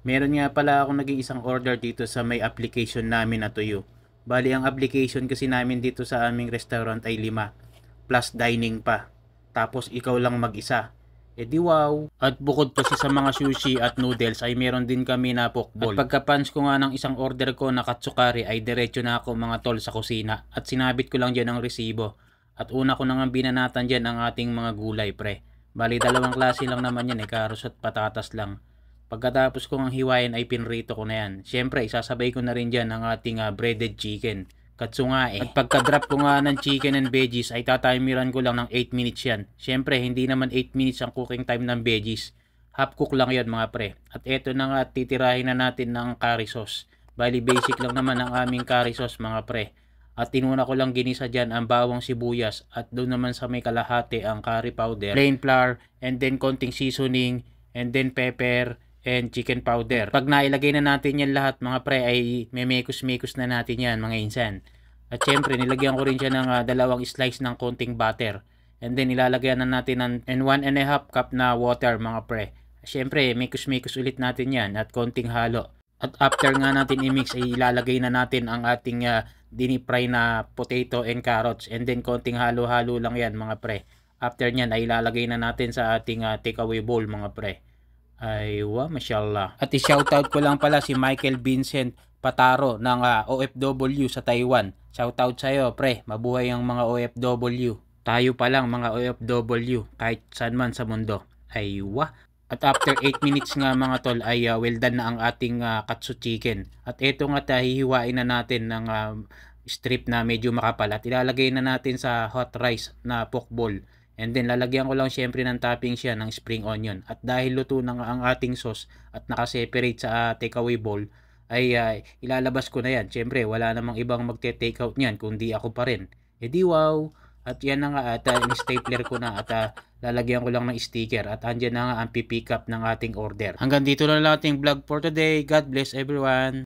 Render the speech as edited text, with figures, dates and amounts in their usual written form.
Meron nga pala akong naging isang order dito sa may application namin na Tuyo. Bali ang application kasi namin dito sa aming restaurant ay 5 plus dining pa. Tapos ikaw lang mag-isa. E di wow. At bukod kasi sa mga sushi at noodles ay meron din kami na pokbol. At pagka-punch ko nga ng isang order ko na katsukari ay diretso na ako mga tol sa kusina. At sinabit ko lang dyan ang resibo. At una ko nang binanatan dyan ang ating mga gulay pre. Bali dalawang klase lang naman yan karos at patatas lang. Pagkatapos kong ang hiwain ay pinrito ko na yan. Siyempre, isasabay ko na rin dyan ang ating breaded chicken. Katsu nga eh. At pagka-drop ko nga ng chicken and veggies ay tatimiran ko lang ng 8 minutes yan. Siyempre, hindi naman 8 minutes ang cooking time ng veggies. Half cook lang yan mga pre. At eto na nga, titirahin na natin ng curry sauce. Bali, basic lang naman ang aming curry sauce mga pre. At tinuna ko lang ginisa dyan ang bawang sibuyas. At doon naman sa may kalahati ang curry powder, plain flour, and then konting seasoning, and then pepper, and chicken powder. Pag nailagay na natin yan lahat mga pre ay memekos-mekos na natin yan mga insan. At syempre nilagyan ko rin siya ng dalawang slice ng konting butter. And then ilalagyan na natin ng 1.5 cup na water mga pre. Syempre mekos-mekos ulit natin yan at konting halo. At after nga natin i-mix ay ilalagay na natin ang ating dinipry na potato and carrots. And then konting halo-halo lang yan mga pre. After nyan ay ilalagay na natin sa ating takeaway bowl mga pre. Ay, wow, mashallah. At i-shoutout ko lang pala si Michael Vincent Pataro ng OFW sa Taiwan. Shoutout sa'yo, pre. Mabuhay ang mga OFW. Tayo pa lang mga OFW kahit saan man sa mundo. Ay, wow. At after 8 minutes nga mga tol ay well done na ang ating katsu chicken. At eto nga hihiwain na natin ng strip na medyo makapal. At ilalagay na natin sa hot rice na pork ball. And then lalagyan ko lang syempre ng topping siya ng spring onion. At dahil luto na nga ang ating sauce at nakaseparate sa takeaway bowl, ay ilalabas ko na yan. Syempre wala namang ibang magte-take out niyan kundi ako pa rin. E di wow! At yan na nga at in-stapler ko na at lalagyan ko lang ng sticker. At andyan na nga ang pipick up ng ating order. Hanggang dito na lang ating vlog for today. God bless everyone!